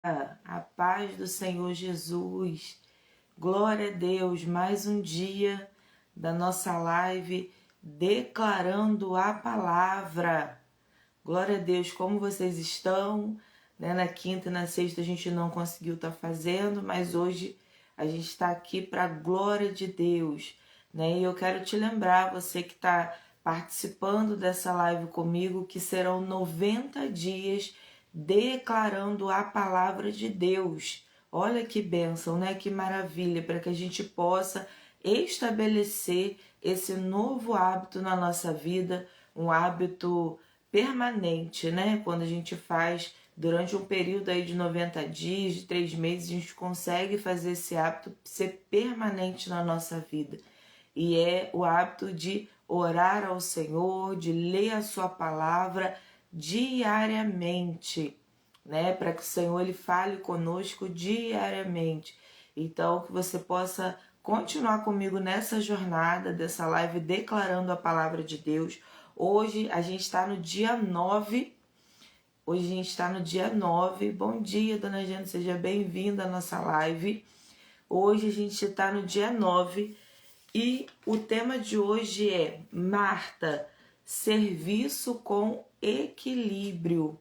A paz do Senhor Jesus. Glória a Deus, mais um dia da nossa live declarando a palavra. Glória a Deus, como vocês estão? Na quinta e na sexta a gente não conseguiu estar fazendo, mas hoje a gente está aqui para a glória de Deus. E eu quero te lembrar, você que está participando dessa live comigo, que serão 90 dias declarando a palavra de Deus. Olha que bênção, Que maravilha, para que a gente possa estabelecer esse novo hábito na nossa vida, um hábito permanente, Quando a gente faz durante um período aí de 90 dias, de 3 meses, a gente consegue fazer esse hábito ser permanente na nossa vida. E é o hábito de orar ao Senhor, de ler a sua palavra diariamente, Para que o Senhor ele fale conosco diariamente. Então, que você possa continuar comigo nessa jornada dessa live declarando a palavra de Deus. Hoje a gente está no dia 9. Hoje a gente está no dia 9. Bom dia, dona Jana, seja bem-vinda à nossa live. Hoje a gente está no dia 9 e o tema de hoje é Marta, serviço com equilíbrio.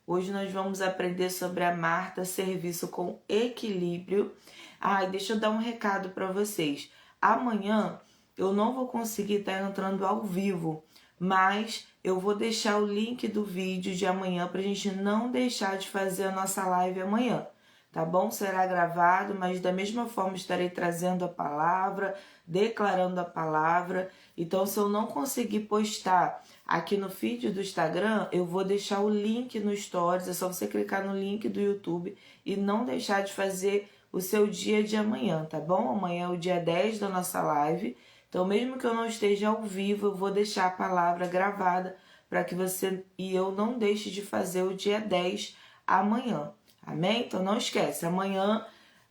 Hoje nós vamos aprender sobre a Marta, serviço com equilíbrio. E deixa eu dar um recado para vocês. Amanhã eu não vou conseguir estar entrando ao vivo, mas eu vou deixar o link do vídeo de amanhã para a gente não deixar de fazer a nossa live amanhã. Tá bom? Será gravado, mas da mesma forma estarei trazendo a palavra, declarando a palavra. Então, se eu não conseguir postar aqui no feed do Instagram, eu vou deixar o link no Stories. É só você clicar no link do YouTube e não deixar de fazer o seu dia de amanhã, tá bom? Amanhã é o dia 10 da nossa live. Então, mesmo que eu não esteja ao vivo, eu vou deixar a palavra gravada para que você e eu não deixe de fazer o dia 10 amanhã. Amém? Então não esquece, amanhã,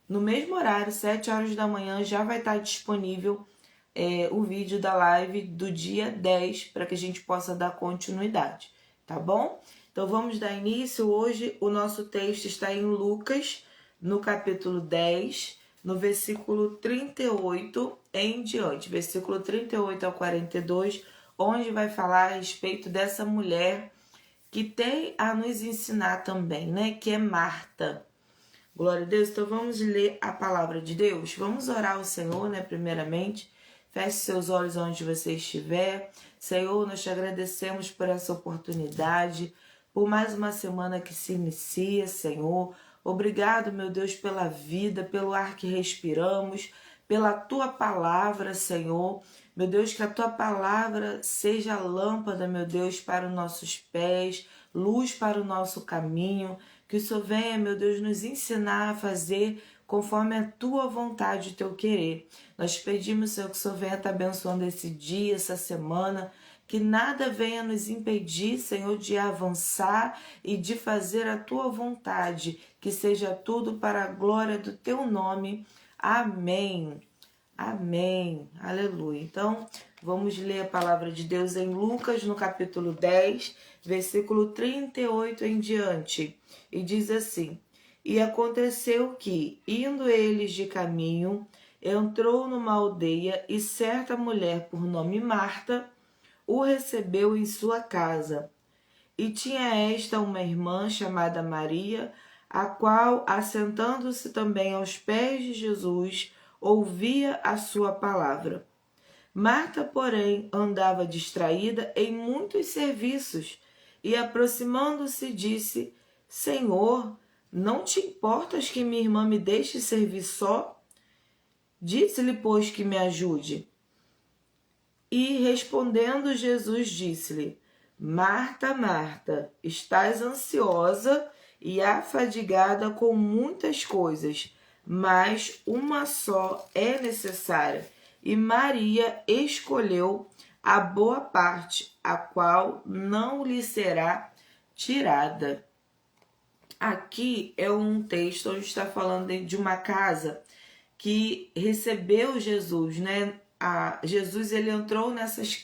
no mesmo horário, 7 horas da manhã, já vai estar disponível o vídeo da live do dia 10 para que a gente possa dar continuidade, tá bom? Então vamos dar início. Hoje o nosso texto está em Lucas, no capítulo 10, no versículo 38 em diante, versículo 38 ao 42, onde vai falar a respeito dessa mulher que tem a nos ensinar também, Que é Marta. Glória a Deus. Então vamos ler a palavra de Deus. Vamos orar ao Senhor, primeiramente. Feche seus olhos onde você estiver. Senhor, nós te agradecemos por essa oportunidade, por mais uma semana que se inicia, Senhor. Obrigado, meu Deus, pela vida, pelo ar que respiramos, pela tua palavra, Senhor. Meu Deus, que a tua palavra seja lâmpada, meu Deus, para os nossos pés, luz para o nosso caminho. Que o Senhor venha, meu Deus, nos ensinar a fazer conforme a tua vontade e o teu querer. Nós pedimos, Senhor, que o Senhor venha estar abençoando esse dia, essa semana, que nada venha nos impedir, Senhor, de avançar e de fazer a tua vontade, que seja tudo para a glória do teu nome. Amém. Amém. Aleluia. Então, vamos ler a palavra de Deus em Lucas, no capítulo 10, versículo 38 em diante. E diz assim: E aconteceu que, indo eles de caminho, entrou numa aldeia e certa mulher, por nome Marta, o recebeu em sua casa. E tinha esta uma irmã chamada Maria, a qual, assentando-se também aos pés de Jesus, ouvia a sua palavra. Marta, porém, andava distraída em muitos serviços e, aproximando-se, disse: Senhor, não te importas que minha irmã me deixe servir só? Disse-lhe, pois, que me ajude. E, respondendo, Jesus disse-lhe: Marta, Marta, estás ansiosa e afadigada com muitas coisas, mas uma só é necessária. E Maria escolheu a boa parte, a qual não lhe será tirada. Aqui é um texto onde está falando de uma casa que recebeu Jesus, Jesus ele entrou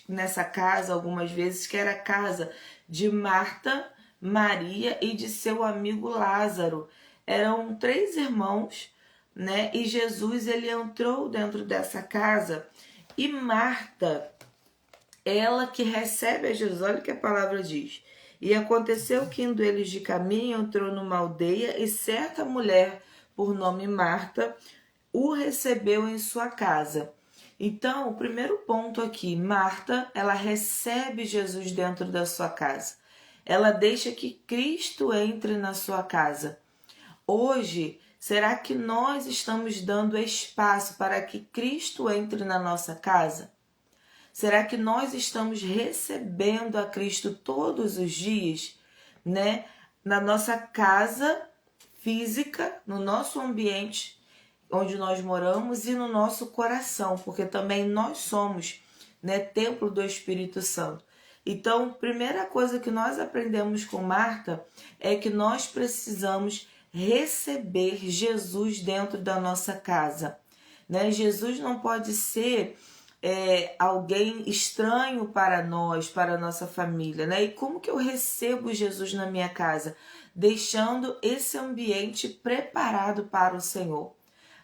nessa casa algumas vezes, que era a casa de Marta, Maria e de seu amigo Lázaro. eram 3 irmãos, né? E Jesus, ele entrou dentro dessa casa e Marta, ela que recebe a Jesus, olha o que a palavra diz. E aconteceu que indo eles de caminho, entrou numa aldeia e certa mulher, por nome Marta, o recebeu em sua casa. Então, o primeiro ponto aqui, Marta, ela recebe Jesus dentro da sua casa. Ela deixa que Cristo entre na sua casa. Hoje, será que nós estamos dando espaço para que Cristo entre na nossa casa? Será que nós estamos recebendo a Cristo todos os dias, né? Na nossa casa física, no nosso ambiente onde nós moramos e no nosso coração, porque também nós somos, né, templo do Espírito Santo. Então, primeira coisa que nós aprendemos com Marta é que nós precisamos receber Jesus dentro da nossa casa, né? Jesus não pode ser alguém estranho para nós, para a nossa família, né? E como que eu recebo Jesus na minha casa? Deixando esse ambiente preparado para o Senhor.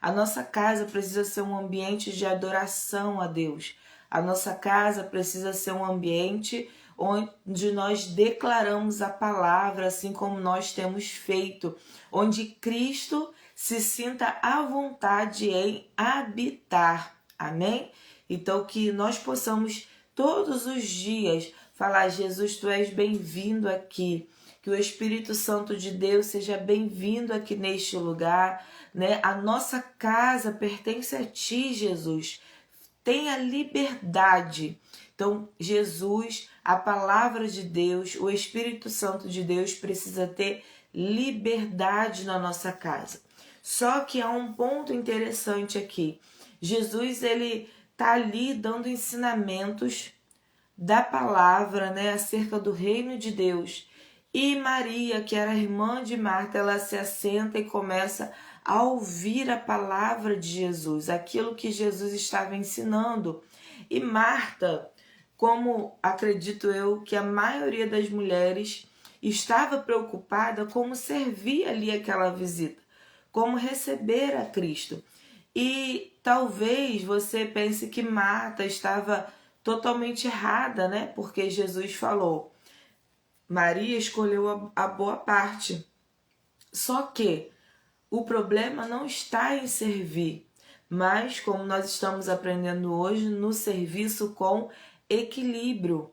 A nossa casa precisa ser um ambiente de adoração a Deus. A nossa casa precisa ser um ambiente onde nós declaramos a palavra, assim como nós temos feito, onde Cristo se sinta à vontade em habitar. Amém? Então, que nós possamos todos os dias falar: Jesus, tu és bem-vindo aqui. Que o Espírito Santo de Deus seja bem-vindo aqui neste lugar, né? A nossa casa pertence a ti, Jesus. Tenha liberdade. Então, Jesus, a palavra de Deus, o Espírito Santo de Deus precisa ter liberdade na nossa casa. Só que há um ponto interessante aqui. Jesus, ele está ali dando ensinamentos da palavra, né, acerca do reino de Deus. E Maria, que era irmã de Marta, ela se assenta e começa a ouvir a palavra de Jesus, aquilo que Jesus estava ensinando. E Marta, como acredito eu que a maioria das mulheres, estava preocupada como servir ali aquela visita, como receber a Cristo. E talvez você pense que Marta estava totalmente errada, né? Porque Jesus falou: Maria escolheu a boa parte. Só que o problema não está em servir, mas, como nós estamos aprendendo hoje, no serviço com equilíbrio.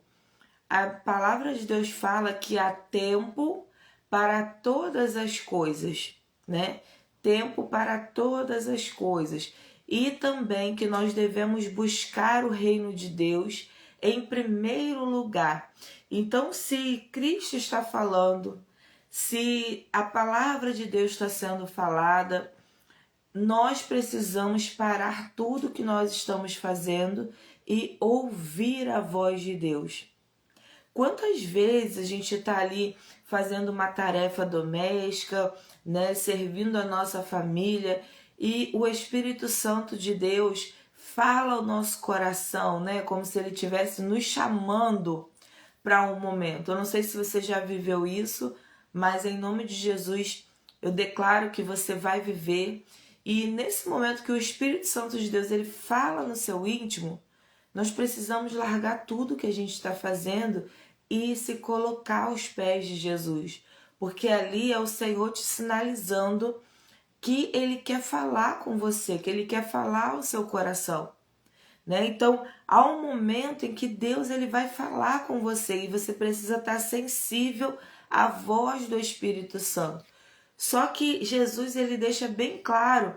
A palavra de Deus fala que há tempo para todas as coisas, né? Tempo para todas as coisas. E também que nós devemos buscar o reino de Deus em primeiro lugar. Então, se Cristo está falando, se a palavra de Deus está sendo falada, nós precisamos parar tudo que nós estamos fazendo e ouvir a voz de Deus. Quantas vezes a gente está ali fazendo uma tarefa doméstica, né, servindo a nossa família, e o Espírito Santo de Deus fala ao nosso coração, né, como se ele estivesse nos chamando para um momento. Eu não sei se você já viveu isso, mas em nome de Jesus eu declaro que você vai viver. E nesse momento que o Espírito Santo de Deus ele fala no seu íntimo, nós precisamos largar tudo que a gente está fazendo e se colocar aos pés de Jesus, porque ali é o Senhor te sinalizando que Ele quer falar com você, que Ele quer falar ao seu coração, né? Então, há um momento em que Deus ele vai falar com você e você precisa estar sensível à voz do Espírito Santo. Só que Jesus ele deixa bem claro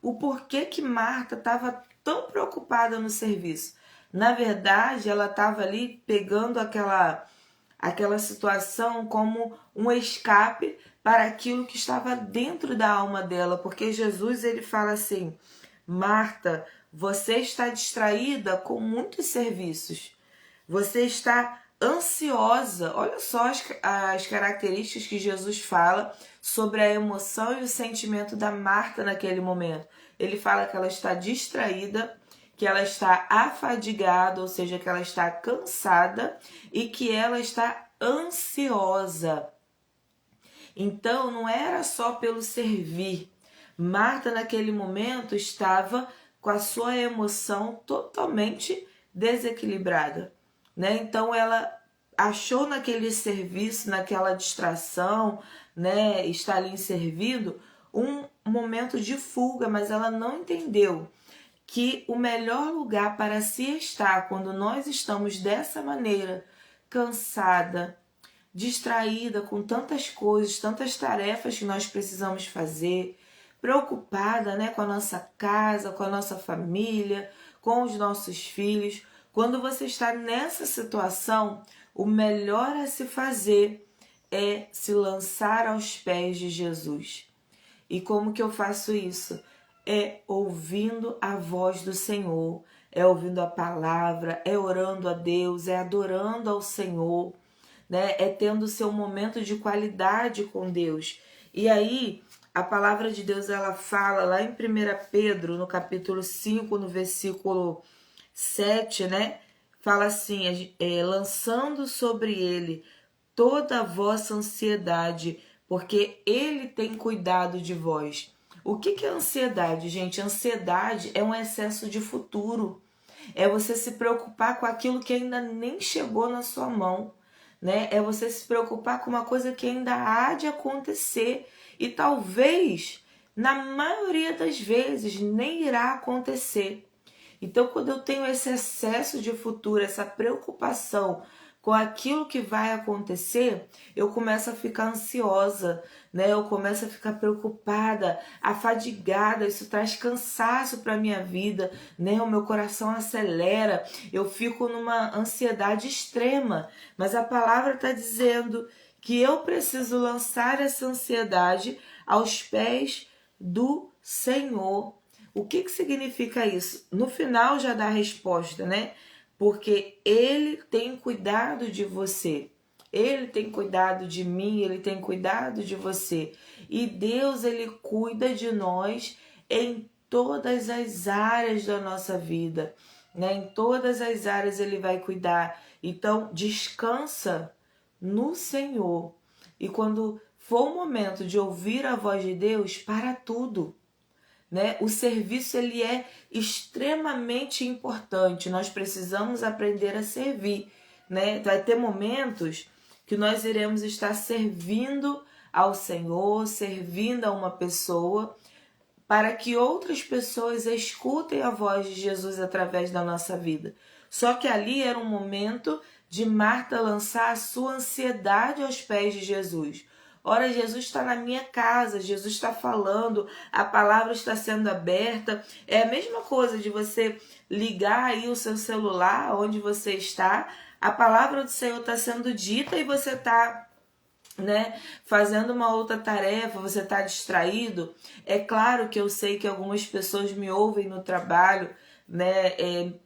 o porquê que Marta estava tão preocupada no serviço. Na verdade, ela estava ali pegando aquela situação como um escape para aquilo que estava dentro da alma dela, porque Jesus ele fala assim: Marta, você está distraída com muitos serviços, você está ansiosa. Olha só as características que Jesus fala sobre a emoção e o sentimento da Marta naquele momento. Ele fala que ela está distraída, que ela está afadigada, ou seja, que ela está cansada e que ela está ansiosa. Então não era só pelo servir. Marta naquele momento estava com a sua emoção totalmente desequilibrada, né? Então ela achou naquele serviço, naquela distração, né, estar ali servindo, um momento de fuga, mas ela não entendeu que o melhor lugar para se estar quando nós estamos dessa maneira, cansada, distraída com tantas coisas, tantas tarefas que nós precisamos fazer, preocupada, né, com a nossa casa, com a nossa família, com os nossos filhos. Quando você está nessa situação, o melhor a se fazer é se lançar aos pés de Jesus. E como que eu faço isso? É ouvindo a voz do Senhor, é ouvindo a palavra, é orando a Deus, é adorando ao Senhor, né? É tendo o seu momento de qualidade com Deus. E aí, a palavra de Deus, ela fala lá em 1 Pedro, no capítulo 5, no versículo 7, né? Fala assim, lançando sobre ele toda a vossa ansiedade, porque ele tem cuidado de vós. O que é ansiedade, gente? Ansiedade é um excesso de futuro. É você se preocupar com aquilo que ainda nem chegou na sua mão, né? É você se preocupar com uma coisa que ainda há de acontecer e talvez, na maioria das vezes, nem irá acontecer. Então, quando eu tenho esse excesso de futuro, essa preocupação com aquilo que vai acontecer, eu começo a ficar ansiosa, né? Eu começo a ficar preocupada, afadigada, isso traz cansaço para minha vida, né? O meu coração acelera, eu fico numa ansiedade extrema, mas a palavra está dizendo que eu preciso lançar essa ansiedade aos pés do Senhor. O que significa isso? No final já dá a resposta, né? Porque Ele tem cuidado de você. Ele tem cuidado de mim, Ele tem cuidado de você. E Deus, Ele cuida de nós em todas as áreas da nossa vida, né? Em todas as áreas Ele vai cuidar. Então, descansa no Senhor. E quando for o momento de ouvir a voz de Deus, para tudo. Né? O serviço ele é extremamente importante. Nós precisamos aprender a servir, né? Vai ter momentos que nós iremos estar servindo ao Senhor, servindo a uma pessoa, para que outras pessoas escutem a voz de Jesus através da nossa vida. Só que ali era um momento de Marta lançar a sua ansiedade aos pés de Jesus. Ora, Jesus está na minha casa, Jesus está falando, a palavra está sendo aberta. É a mesma coisa de você ligar aí o seu celular onde você está, a palavra do Senhor está sendo dita e você está, né, fazendo uma outra tarefa, você está distraído. É claro que eu sei que algumas pessoas me ouvem no trabalho, né,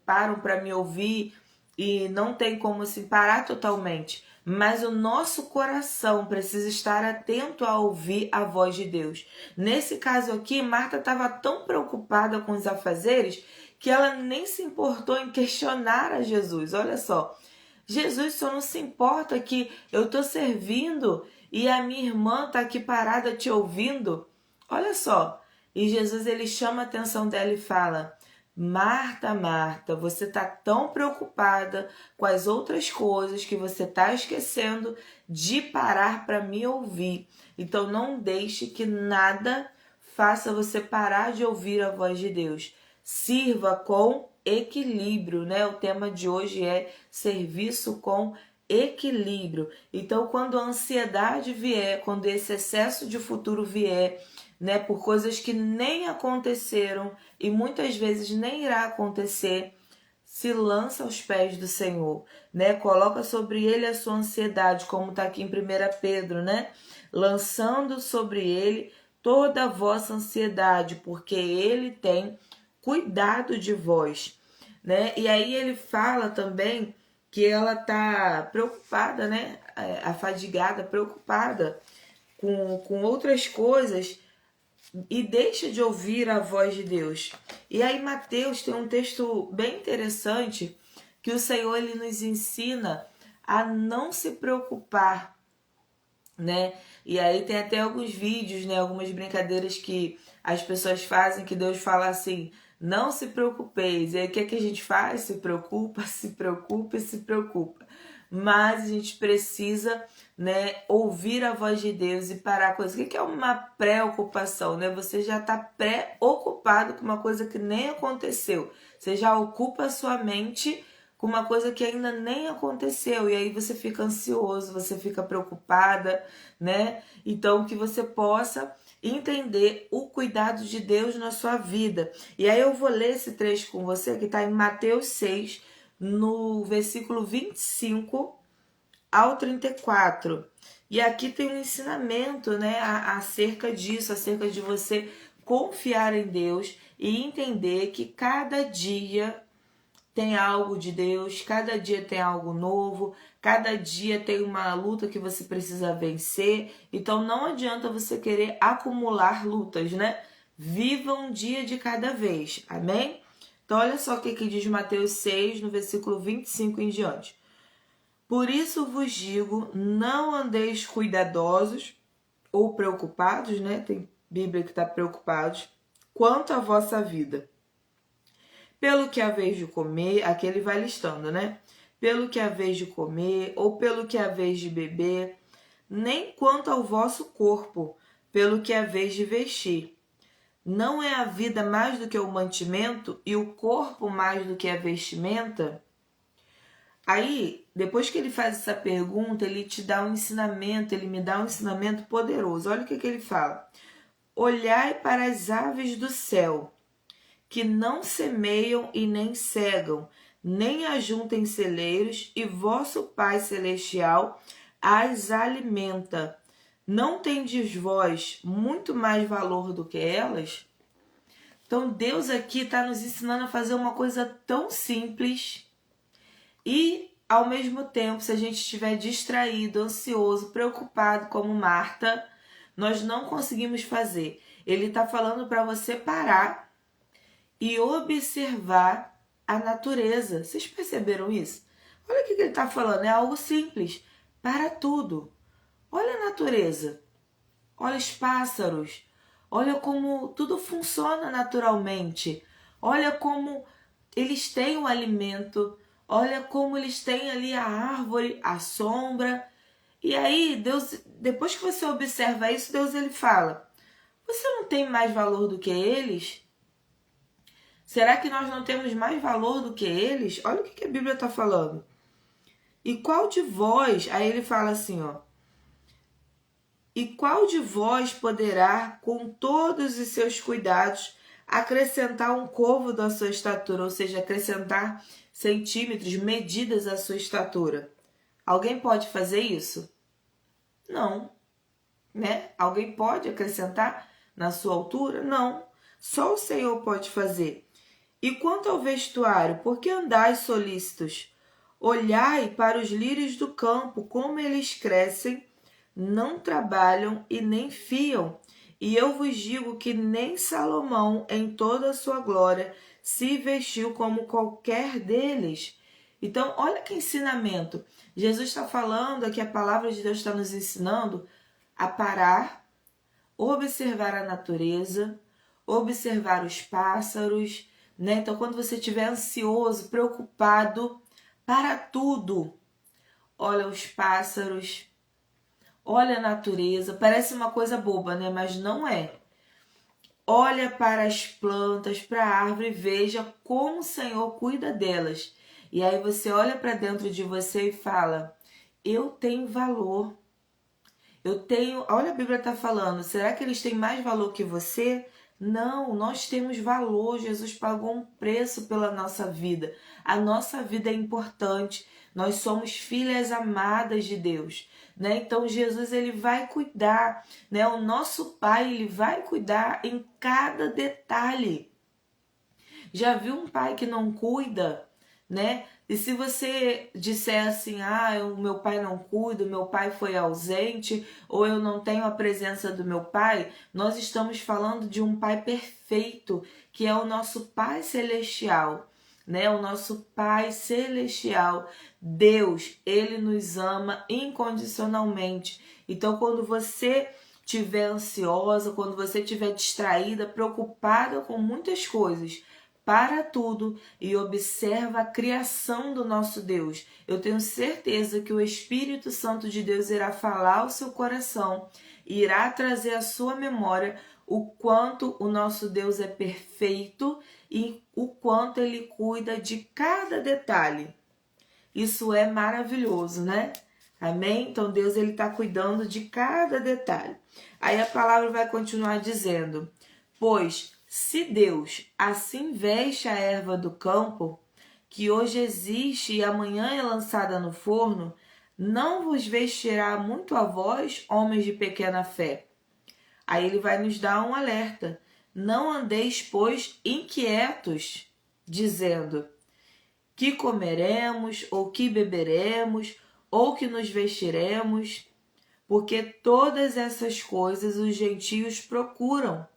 param para me ouvir e não tem como assim parar totalmente. Mas o nosso coração precisa estar atento a ouvir a voz de Deus. Nesse caso aqui, Marta estava tão preocupada com os afazeres que ela nem se importou em questionar a Jesus. Olha só, Jesus só não se importa que eu estou servindo e a minha irmã está aqui parada te ouvindo. Olha só, e Jesus ele chama a atenção dela e fala: Marta, Marta, você está tão preocupada com as outras coisas que você está esquecendo de parar para me ouvir. Então não deixe que nada faça você parar de ouvir a voz de Deus. Sirva com equilíbrio, né? O tema de hoje é serviço com equilíbrio. Então, quando a ansiedade vier, quando esse excesso de futuro vier, né, por coisas que nem aconteceram e muitas vezes nem irá acontecer, se lança aos pés do Senhor, né? Coloca sobre ele a sua ansiedade, como está aqui em 1 Pedro, né? Lançando sobre ele toda a vossa ansiedade, porque ele tem cuidado de vós, né? E aí ele fala também que ela tá preocupada, né? Afadigada, preocupada com outras coisas e deixa de ouvir a voz de Deus. E aí Mateus tem um texto bem interessante que o Senhor ele nos ensina a não se preocupar né? E aí tem até alguns vídeos, né? Algumas brincadeiras que as pessoas fazem que Deus fala assim: não se preocupeis. E aí o que é que a gente faz? Se preocupa, se preocupa e se preocupa. Mas a gente precisa, né, ouvir a voz de Deus e parar com isso. O que é uma preocupação, né? Você já está preocupado com uma coisa que nem aconteceu. Você já ocupa a sua mente com uma coisa que ainda nem aconteceu, e aí você fica ansioso, você fica preocupada, né? Então que você possa entender o cuidado de Deus na sua vida. E aí eu vou ler esse trecho com você que está em Mateus 6, no versículo 25 ao 34. E aqui tem um ensinamento, né, acerca disso, acerca de você confiar em Deus e entender que cada dia tem algo de Deus, cada dia tem algo novo, cada dia tem uma luta que você precisa vencer. Então não adianta você querer acumular lutas, né? Viva um dia de cada vez, amém? Então olha só o que diz Mateus 6, no versículo 25 em diante. Por isso vos digo, não andeis cuidadosos ou preocupados, né? Tem Bíblia que está preocupados, quanto à vossa vida. Pelo que haveis de comer, aqui ele vai listando, né? Pelo que haveis de comer, ou pelo que haveis de beber, nem quanto ao vosso corpo, pelo que haveis de vestir. Não é a vida mais do que o mantimento, e o corpo mais do que a vestimenta? Aí, depois que ele faz essa pergunta, ele te dá um ensinamento, ele me dá um ensinamento poderoso. Olha o que ele fala. Olhai para as aves do céu, que não semeiam e nem cegam, nem ajuntem celeiros, e vosso Pai Celestial as alimenta. Não tendes vós muito mais valor do que elas? Então Deus aqui está nos ensinando a fazer uma coisa tão simples e, ao mesmo tempo, se a gente estiver distraído, ansioso, preocupado como Marta, nós não conseguimos fazer. Ele está falando para você parar e observar a natureza. Vocês perceberam isso? Olha o que ele está falando, é algo simples. Para tudo. Olha a natureza. Olha os pássaros. Olha como tudo funciona naturalmente. Olha como eles têm o alimento. Olha como eles têm ali a árvore, a sombra. E aí, Deus, depois que você observa isso, Deus ele fala: você não tem mais valor do que eles? Será que nós não temos mais valor do que eles? Olha o que a Bíblia está falando. E qual de vós, aí ele fala assim, ó. E qual de vós poderá, com todos os seus cuidados, acrescentar um côvado da sua estatura, ou seja, acrescentar centímetros, medidas à sua estatura? Alguém pode fazer isso? Não, né? Alguém pode acrescentar na sua altura? Não. Só o Senhor pode fazer. E quanto ao vestuário, por que andais solícitos? Olhai para os lírios do campo, como eles crescem, não trabalham e nem fiam. E eu vos digo que nem Salomão, em toda a sua glória, se vestiu como qualquer deles. Então, olha que ensinamento. Jesus está falando aqui, a palavra de Deus está nos ensinando a parar, observar a natureza, observar os pássaros, né? Então, quando você estiver ansioso, preocupado, para tudo. Olha os pássaros, olha a natureza. Parece uma coisa boba, né? Mas não é. Olha para as plantas, para a árvore e veja como o Senhor cuida delas. E aí você olha para dentro de você e fala: eu tenho valor. Eu tenho... Olha, a Bíblia está falando. Será que eles têm mais valor que você? Não, nós temos valor. Jesus pagou um preço pela nossa vida. A nossa vida é importante. Nós somos filhas amadas de Deus, né? Então Jesus ele vai cuidar, né? O nosso Pai ele vai cuidar em cada detalhe. Já viu um pai que não cuida, né? E se você disser assim, o meu pai não cuida, o meu pai foi ausente, ou eu não tenho a presença do meu pai, nós estamos falando de um pai perfeito, que é o nosso Pai Celestial, né? O nosso Pai Celestial, Deus, Ele nos ama incondicionalmente. Então, quando você estiver ansiosa, quando você estiver distraída, preocupada com muitas coisas, para tudo e observa a criação do nosso Deus. Eu tenho certeza que o Espírito Santo de Deus irá falar ao seu coração, irá trazer à sua memória o quanto o nosso Deus é perfeito e o quanto ele cuida de cada detalhe. Isso é maravilhoso, né? Amém? Então Deus ele está cuidando de cada detalhe. Aí a palavra vai continuar dizendo: pois se Deus assim veste a erva do campo, que hoje existe e amanhã é lançada no forno, não vos vestirá muito a vós, homens de pequena fé? Aí ele vai nos dar um alerta. Não andeis, pois, inquietos, dizendo: que comeremos, ou que beberemos, ou que nos vestiremos, porque todas essas coisas os gentios procuram.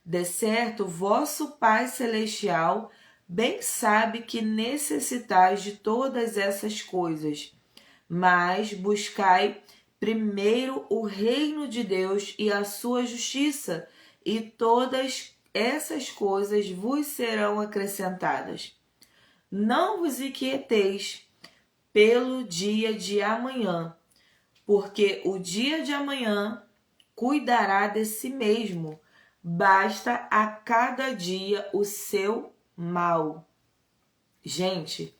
De certo, vosso Pai Celestial bem sabe que necessitais de todas essas coisas. Mas buscai primeiro o reino de Deus e a sua justiça, e todas essas coisas vos serão acrescentadas. Não vos inquieteis pelo dia de amanhã, porque o dia de amanhã cuidará de si mesmo. Basta a cada dia o seu mal. Gente,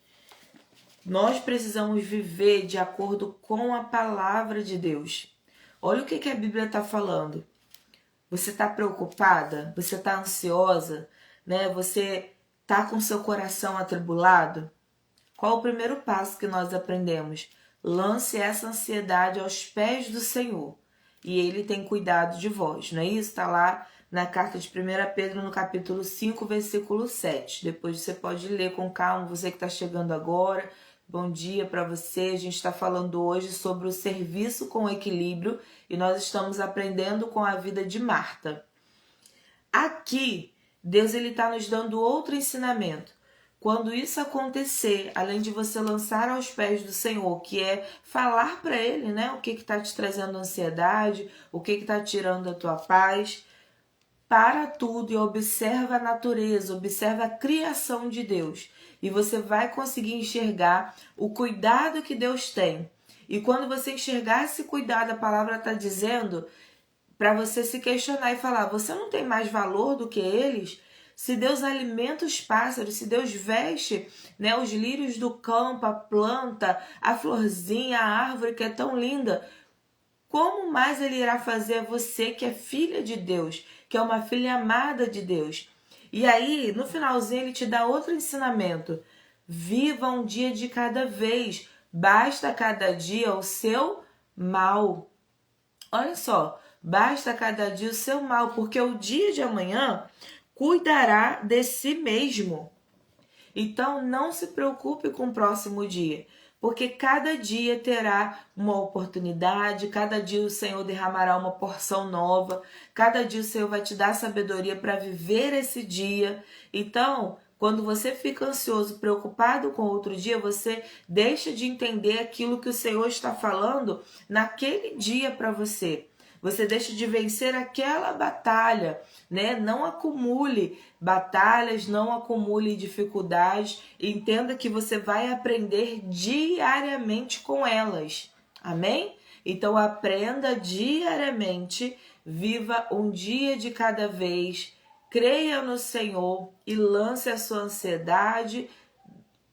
nós precisamos viver de acordo com a palavra de Deus. Olha o que a Bíblia está falando. Você está preocupada? Você está ansiosa? Né? Você está com seu coração atribulado? Qual o primeiro passo que nós aprendemos? Lance essa ansiedade aos pés do Senhor. E Ele tem cuidado de vós. Não é isso? Está lá na carta de 1 Pedro, no capítulo 5, versículo 7. Depois você pode ler com calma, você que está chegando agora. Bom dia para você. A gente está falando hoje sobre o serviço com equilíbrio e nós estamos aprendendo com a vida de Marta. Aqui, Deus está nos dando outro ensinamento. Quando isso acontecer, além de você lançar aos pés do Senhor, que é falar para Ele, né, o que está te trazendo ansiedade, o que está tirando a tua paz, para tudo e observa a natureza, observa a criação de Deus. E você vai conseguir enxergar o cuidado que Deus tem. E quando você enxergar esse cuidado, a palavra está dizendo para você se questionar e falar: você não tem mais valor do que eles? Se Deus alimenta os pássaros, se Deus veste, né, os lírios do campo, a planta, a florzinha, a árvore que é tão linda, como mais Ele irá fazer a você que é filha de Deus, que é uma filha amada de Deus? E aí, no finalzinho, Ele te dá outro ensinamento. Viva um dia de cada vez. Basta cada dia o seu mal. Olha só, basta cada dia o seu mal, porque o dia de amanhã cuidará de si mesmo. Então, não se preocupe com o próximo dia, porque cada dia terá uma oportunidade, cada dia o Senhor derramará uma porção nova, cada dia o Senhor vai te dar sabedoria para viver esse dia. Então, quando você fica ansioso, preocupado com outro dia, você deixa de entender aquilo que o Senhor está falando naquele dia para você. Você deixa de vencer aquela batalha, né? Não acumule batalhas, não acumule dificuldades. Entenda que você vai aprender diariamente com elas. Amém? Então aprenda diariamente, viva um dia de cada vez, creia no Senhor e lance a sua ansiedade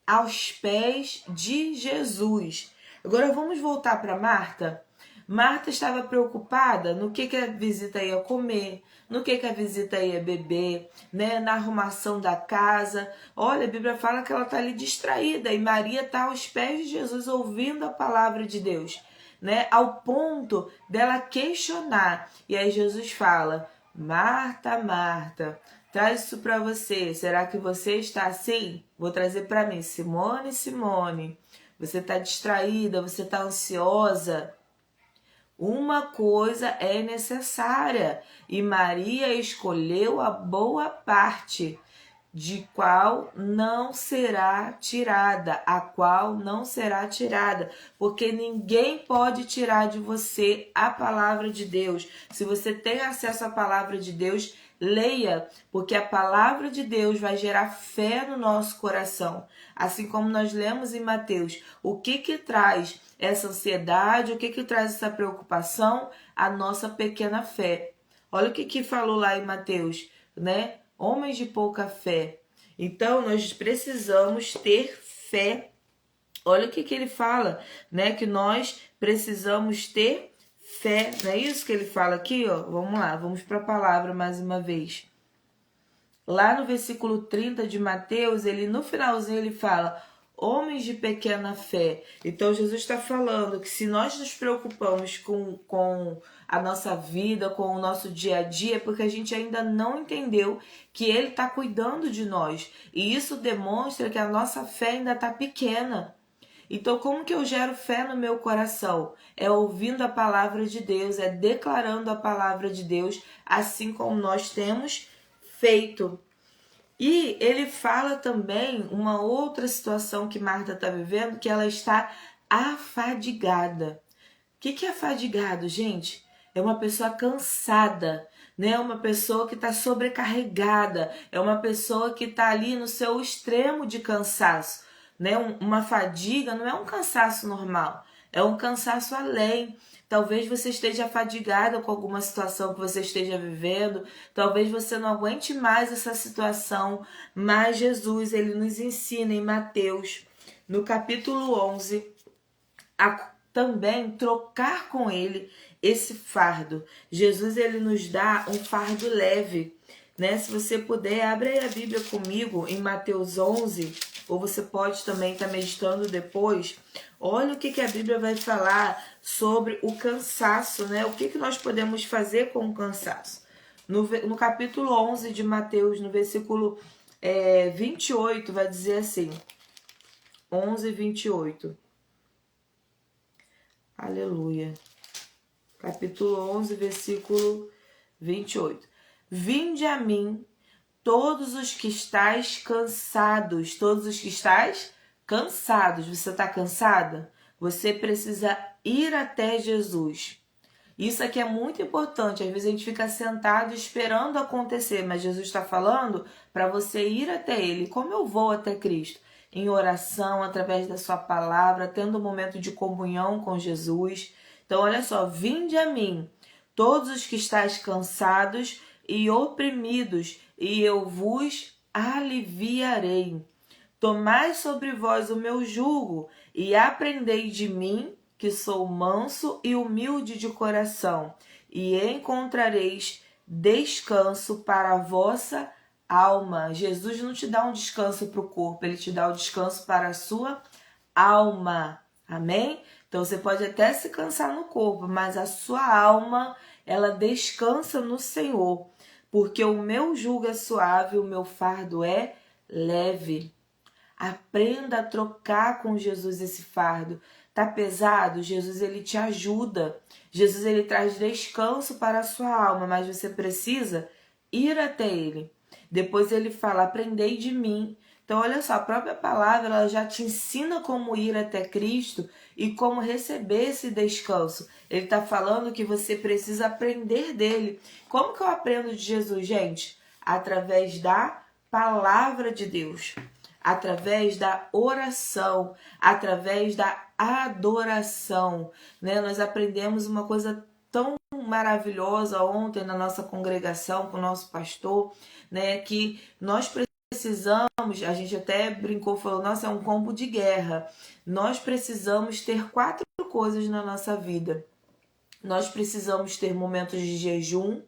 aos pés de Jesus. Agora vamos voltar para Marta. Marta estava preocupada no que a visita ia comer, no que a visita ia beber, né? Na arrumação da casa. Olha, a Bíblia fala que ela está ali distraída e Maria está aos pés de Jesus ouvindo a palavra de Deus, né? Ao ponto dela questionar. E aí Jesus fala: Marta, Marta, traz isso para você. Será que você está assim? Vou trazer para mim. Simone, Simone, você está distraída, você está ansiosa. Uma coisa é necessária e Maria escolheu a boa parte. de qual não será tirada, a qual não será tirada, porque ninguém pode tirar de você a palavra de Deus. Se você tem acesso à palavra de Deus, leia, porque a palavra de Deus vai gerar fé no nosso coração. Assim como nós lemos em Mateus, o que traz essa ansiedade, o que traz essa preocupação? A nossa pequena fé. Olha o que falou lá em Mateus, né? Homens de pouca fé. Então, nós precisamos ter fé. Olha o que ele fala, né? Que nós precisamos ter fé. Não é isso que ele fala aqui, ó? Vamos lá, vamos para a palavra mais uma vez. Lá no versículo 30 de Mateus, no finalzinho ele fala: homens de pequena fé. Então Jesus está falando que se nós nos preocupamos com a nossa vida, com o nosso dia a dia, é porque a gente ainda não entendeu que Ele está cuidando de nós. E isso demonstra que a nossa fé ainda está pequena. Então, como que eu gero fé no meu coração? É ouvindo a palavra de Deus, é declarando a palavra de Deus, assim como nós temos feito. E ele fala também uma outra situação que Marta está vivendo, que ela está afadigada. O que é afadigado, gente? É uma pessoa cansada, né? Uma pessoa que está sobrecarregada, é uma pessoa que está ali no seu extremo de cansaço, né? Uma fadiga não é um cansaço normal, é um cansaço além. Talvez você esteja fadigada com alguma situação que você esteja vivendo, talvez você não aguente mais essa situação, mas Jesus, ele nos ensina em Mateus, no capítulo 11, a também trocar com ele esse fardo. Jesus, ele nos dá um fardo leve, né? Se você puder, abre aí a Bíblia comigo em Mateus 11, ou você pode também estar meditando depois. Olha o que a Bíblia vai falar sobre o cansaço, né? O que nós podemos fazer com o cansaço. No capítulo 11 de Mateus, no versículo 28, vai dizer assim, 11, 28. Aleluia. Capítulo 11, versículo 28. Vinde a mim, todos os que estáis cansados. Todos os que estáis cansados. Você está cansada? Você precisa ir até Jesus. Isso aqui é muito importante. Às vezes a gente fica sentado esperando acontecer, mas Jesus está falando para você ir até Ele. Como eu vou até Cristo? Em oração, através da sua palavra, tendo um momento de comunhão com Jesus. Então, olha só, vinde a mim, todos os que estáis cansados e oprimidos, e eu vos aliviarei. Tomai sobre vós o meu jugo e aprendei de mim, que sou manso e humilde de coração, e encontrareis descanso para a vossa alma. Jesus não te dá um descanso para o corpo, ele te dá o descanso para a sua alma. Amém? Então você pode até se cansar no corpo, mas a sua alma, ela descansa no Senhor, porque o meu jugo é suave, o meu fardo é leve. Aprenda a trocar com Jesus esse fardo. Tá pesado? Jesus, ele te ajuda. Jesus, ele traz descanso para a sua alma, mas você precisa ir até ele. Depois ele fala, aprendei de mim. Então, olha só, a própria palavra, ela já te ensina como ir até Cristo e como receber esse descanso. Ele está falando que você precisa aprender dele. Como que eu aprendo de Jesus, gente? Através da palavra de Deus. Através da oração, através da adoração, né? Nós aprendemos uma coisa tão maravilhosa ontem na nossa congregação com o nosso pastor, né? Que nós precisamos, a gente até brincou, falou, nossa, é um combo de guerra. Nós precisamos ter 4 coisas na nossa vida. Nós precisamos ter momentos de jejum,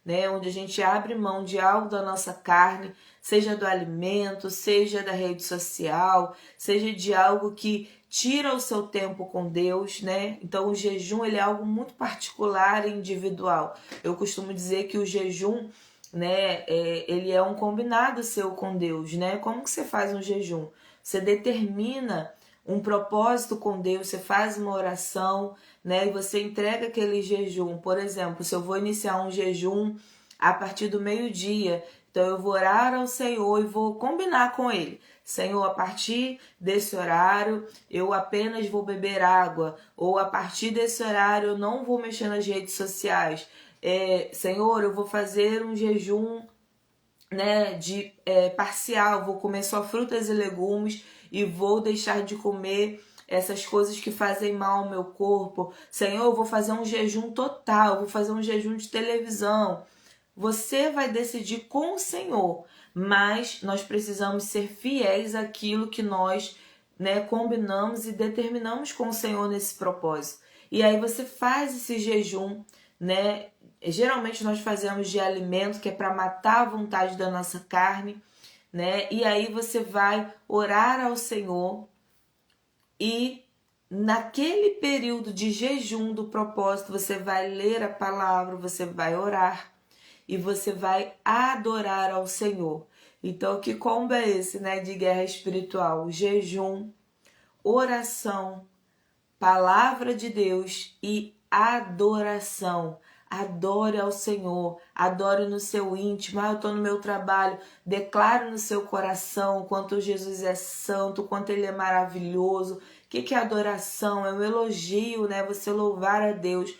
né, onde a gente abre mão de algo da nossa carne, seja do alimento, seja da rede social, seja de algo que tira o seu tempo com Deus, né? Então o jejum, ele é algo muito particular e individual. Eu costumo dizer que o jejum, né, ele é um combinado seu com Deus, né? Como que você faz um jejum? Você determina um propósito com Deus, você faz uma oração, né? E você entrega aquele jejum. Por exemplo, se eu vou iniciar um jejum a partir do meio-dia. Então eu vou orar ao Senhor e vou combinar com Ele. Senhor, a partir desse horário eu apenas vou beber água, ou a partir desse horário eu não vou mexer nas redes sociais. Senhor, eu vou fazer um jejum, né, parcial, vou comer só frutas e legumes e vou deixar de comer essas coisas que fazem mal ao meu corpo. Senhor, eu vou fazer um jejum total, vou fazer um jejum de televisão. Você vai decidir com o Senhor, mas nós precisamos ser fiéis àquilo que nós, né, combinamos e determinamos com o Senhor nesse propósito. E aí você faz esse jejum, né? Geralmente nós fazemos de alimento, que é para matar a vontade da nossa carne, né? E aí você vai orar ao Senhor e naquele período de jejum do propósito, você vai ler a palavra, você vai orar e você vai adorar ao Senhor. Então, que combo é esse, né, de guerra espiritual? Jejum, oração, palavra de Deus e adoração. Adore ao Senhor, adore no seu íntimo. Eu estou no meu trabalho, declare no seu coração o quanto Jesus é santo, o quanto Ele é maravilhoso. O que é adoração? É um elogio, né? Você louvar a Deus,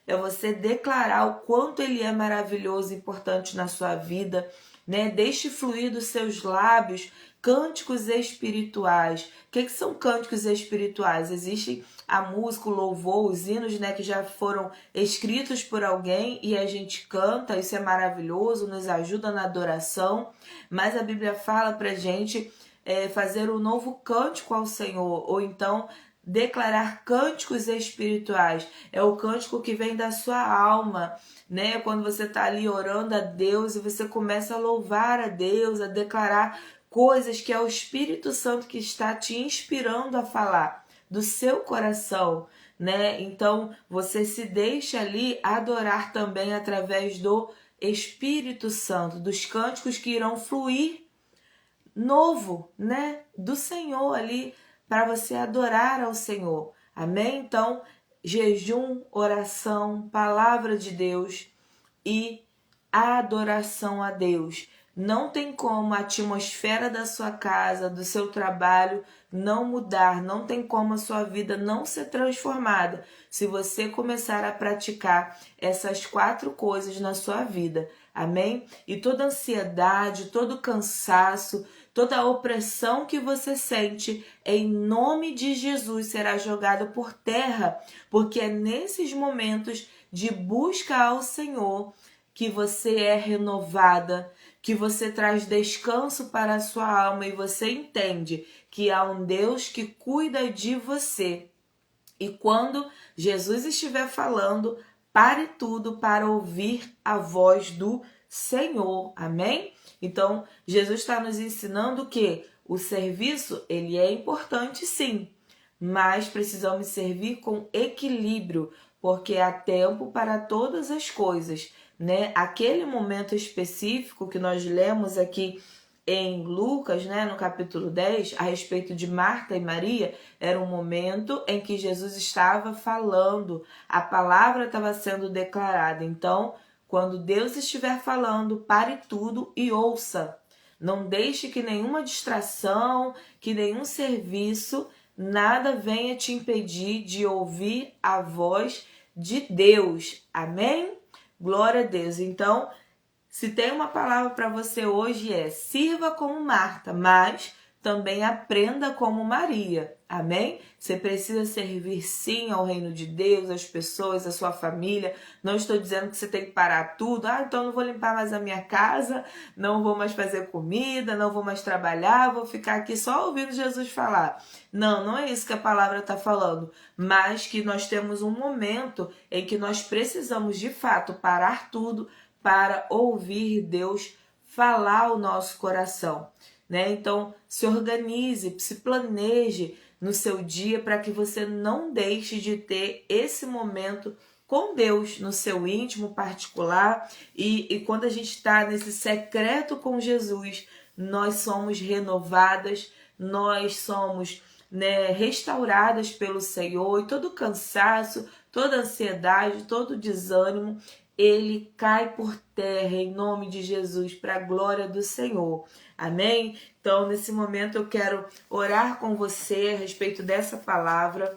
é você declarar o quanto Ele é maravilhoso e importante na sua vida, né? Deixe fluir dos seus lábios cânticos espirituais. O que são cânticos espirituais? Existem a música, o louvor, os hinos, né, que já foram escritos por alguém e a gente canta, isso é maravilhoso, nos ajuda na adoração, mas a Bíblia fala pra gente fazer um novo cântico ao Senhor, ou então declarar cânticos espirituais. É o cântico que vem da sua alma, né? Quando você tá ali orando a Deus e você começa a louvar a Deus, a declarar coisas que é o Espírito Santo que está te inspirando a falar do seu coração, né? Então, você se deixa ali adorar também através do Espírito Santo, dos cânticos que irão fluir novo, né? Do Senhor ali, para você adorar ao Senhor. Amém? Então, jejum, oração, palavra de Deus e adoração a Deus. Não tem como a atmosfera da sua casa, do seu trabalho não mudar, não tem como a sua vida não ser transformada se você começar a praticar essas 4 coisas na sua vida. Amém? E toda ansiedade, todo cansaço, toda a opressão que você sente, em nome de Jesus, será jogada por terra, porque é nesses momentos de busca ao Senhor que você é renovada, que você traz descanso para a sua alma e você entende que há um Deus que cuida de você. E quando Jesus estiver falando, pare tudo para ouvir a voz do Senhor. Amém? Então, Jesus está nos ensinando que o serviço, ele é importante sim, mas precisamos servir com equilíbrio, porque há tempo para todas as coisas, né? Aquele momento específico que nós lemos aqui em Lucas, né, no capítulo 10, a respeito de Marta e Maria, era um momento em que Jesus estava falando, a palavra estava sendo declarada. Então, quando Deus estiver falando, pare tudo e ouça. Não deixe que nenhuma distração, que nenhum serviço, nada venha te impedir de ouvir a voz de Deus. Amém? Glória a Deus. Então, se tem uma palavra para você hoje sirva como Marta, mas também aprenda como Maria. Amém? Você precisa servir sim ao reino de Deus, às pessoas, à sua família. Não estou dizendo que você tem que parar tudo. Então não vou limpar mais a minha casa, não vou mais fazer comida, não vou mais trabalhar, vou ficar aqui só ouvindo Jesus falar. Não, não é isso que a palavra está falando. Mas que nós temos um momento em que nós precisamos de fato parar tudo para ouvir Deus falar ao nosso coração, né? Então, se organize, se planeje no seu dia para que você não deixe de ter esse momento com Deus no seu íntimo particular e quando a gente está nesse secreto com Jesus, nós somos renovadas, nós somos, né, restauradas pelo Senhor e todo cansaço, toda ansiedade, todo desânimo, ele cai por terra em nome de Jesus, para a glória do Senhor. Amém? Então, nesse momento eu quero orar com você a respeito dessa palavra.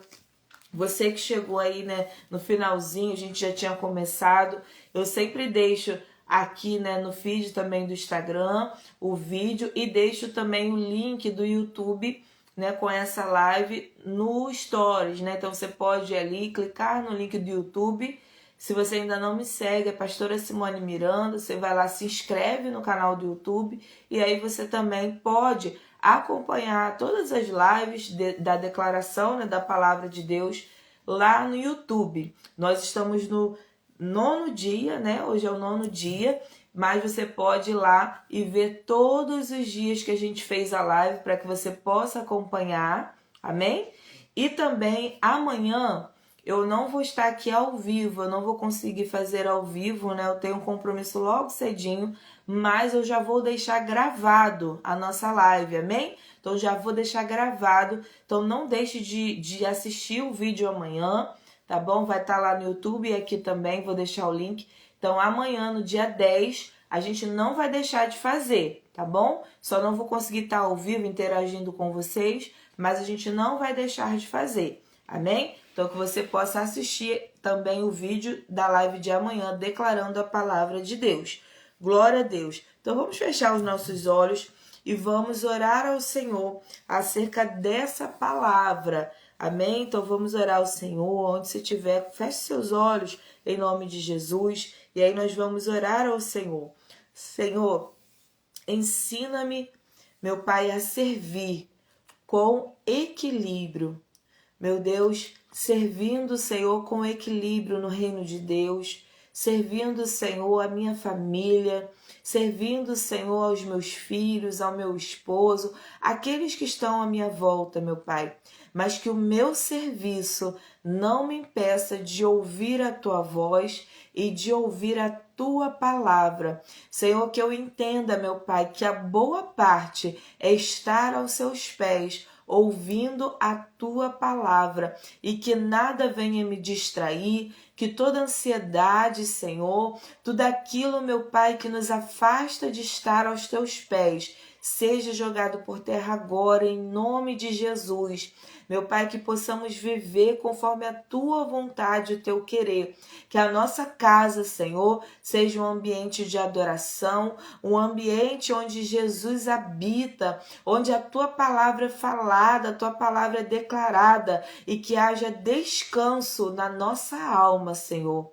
Você que chegou aí, né, no finalzinho, a gente já tinha começado. Eu sempre deixo aqui, né, no feed também do Instagram o vídeo e deixo também o link do YouTube, né, com essa live no Stories, né? Então você pode ir ali, clicar no link do YouTube. Se você ainda não me segue, é Pastora Simone Miranda, você vai lá, se inscreve no canal do YouTube e aí você também pode acompanhar todas as lives da declaração, né, da Palavra de Deus lá no YouTube. Nós estamos no 9º dia, né? Hoje é o 9º dia, mas você pode ir lá e ver todos os dias que a gente fez a live para que você possa acompanhar, amém? E também amanhã eu não vou estar aqui ao vivo, eu não vou conseguir fazer ao vivo, né? Eu tenho um compromisso logo cedinho, mas eu já vou deixar gravado a nossa live, amém? Então já vou deixar gravado, então não deixe de assistir o vídeo amanhã, tá bom? Vai estar lá no YouTube e aqui também, vou deixar o link. Então amanhã, no dia 10, a gente não vai deixar de fazer, tá bom? Só não vou conseguir estar ao vivo interagindo com vocês, mas a gente não vai deixar de fazer, amém? Então que você possa assistir também o vídeo da live de amanhã, declarando a palavra de Deus. Glória a Deus. Então vamos fechar os nossos olhos e vamos orar ao Senhor acerca dessa palavra. Amém? Então vamos orar ao Senhor, onde você estiver, feche seus olhos em nome de Jesus. E aí nós vamos orar ao Senhor. Senhor, ensina-me, meu Pai, a servir com equilíbrio. Meu Deus, servindo o Senhor com equilíbrio no reino de Deus, servindo o Senhor a minha família, servindo o Senhor aos meus filhos, ao meu esposo, aqueles que estão à minha volta, meu Pai. Mas que o meu serviço não me impeça de ouvir a Tua voz e de ouvir a Tua palavra. Senhor, que eu entenda, meu Pai, que a boa parte é estar aos Seus pés, ouvindo a Tua palavra e que nada venha me distrair, que toda ansiedade, Senhor, tudo aquilo, meu Pai, que nos afasta de estar aos Teus pés, seja jogado por terra agora, em nome de Jesus. Meu Pai, que possamos viver conforme a Tua vontade e o Teu querer. Que a nossa casa, Senhor, seja um ambiente de adoração, um ambiente onde Jesus habita, onde a Tua palavra é falada, a Tua palavra é declarada e que haja descanso na nossa alma, Senhor.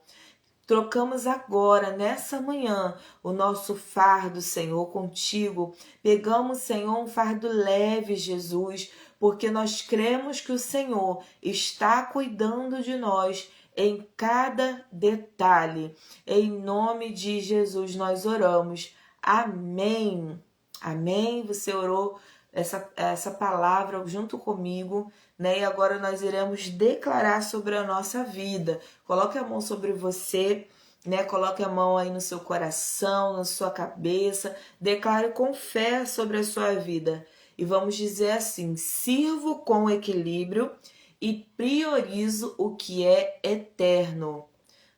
Trocamos agora, nessa manhã, o nosso fardo, Senhor, contigo. Pegamos, Senhor, um fardo leve, Jesus, porque nós cremos que o Senhor está cuidando de nós em cada detalhe. Em nome de Jesus nós oramos. Amém. Amém. Você orou essa palavra junto comigo, né? E agora nós iremos declarar sobre a nossa vida. Coloque a mão sobre você, né? Coloque a mão aí no seu coração, na sua cabeça. Declare com fé sobre a sua vida. E vamos dizer assim: sirvo com equilíbrio e priorizo o que é eterno.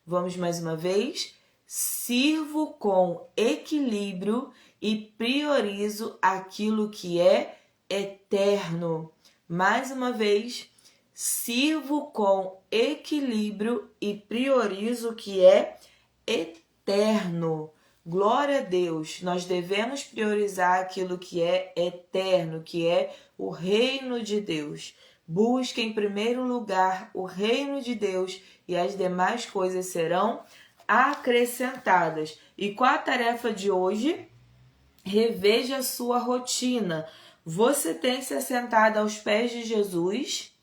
Vamos mais uma vez? Sirvo com equilíbrio e priorizo aquilo que é eterno. Mais uma vez, sirvo com equilíbrio e priorizo o que é eterno. Glória a Deus, nós devemos priorizar aquilo que é eterno, que é o reino de Deus. Busque em primeiro lugar o reino de Deus e as demais coisas serão acrescentadas. E qual a tarefa de hoje? Reveja a sua rotina. Você tem se assentado aos pés de Jesus?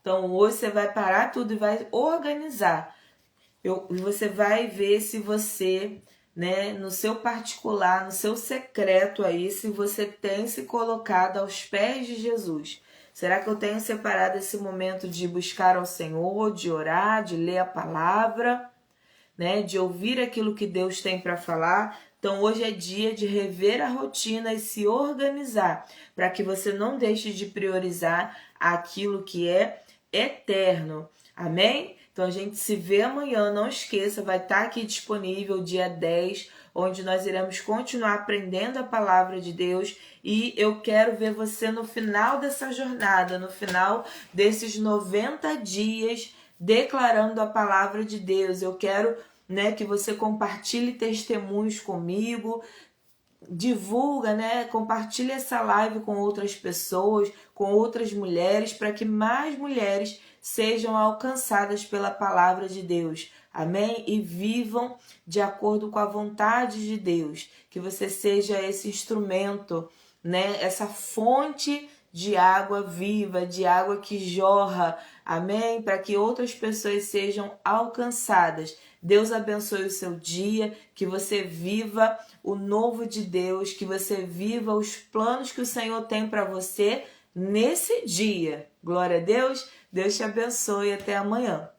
Então hoje você vai parar tudo e vai organizar. Você vai ver se você, né, no seu particular, no seu secreto aí, se você tem se colocado aos pés de Jesus. Será que eu tenho separado esse momento de buscar ao Senhor, de orar, de ler a palavra, né, de ouvir aquilo que Deus tem para falar? Então hoje é dia de rever a rotina e se organizar, para que você não deixe de priorizar aquilo que é eterno. Amém? Então a gente se vê amanhã, não esqueça, vai estar aqui disponível dia 10, onde nós iremos continuar aprendendo a palavra de Deus, e eu quero ver você no final dessa jornada, no final desses 90 dias declarando a palavra de Deus. Eu quero, que você compartilhe testemunhos comigo, divulga, compartilha essa live com outras pessoas, com outras mulheres, para que mais mulheres sejam alcançadas pela palavra de Deus. Amém? E vivam de acordo com a vontade de Deus. Que você seja esse instrumento, essa fonte de água viva, de água que jorra. Amém? Para que outras pessoas sejam alcançadas. Deus abençoe o seu dia, que você viva o novo de Deus, que você viva os planos que o Senhor tem para você nesse dia. Glória a Deus. Deus te abençoe. Até amanhã.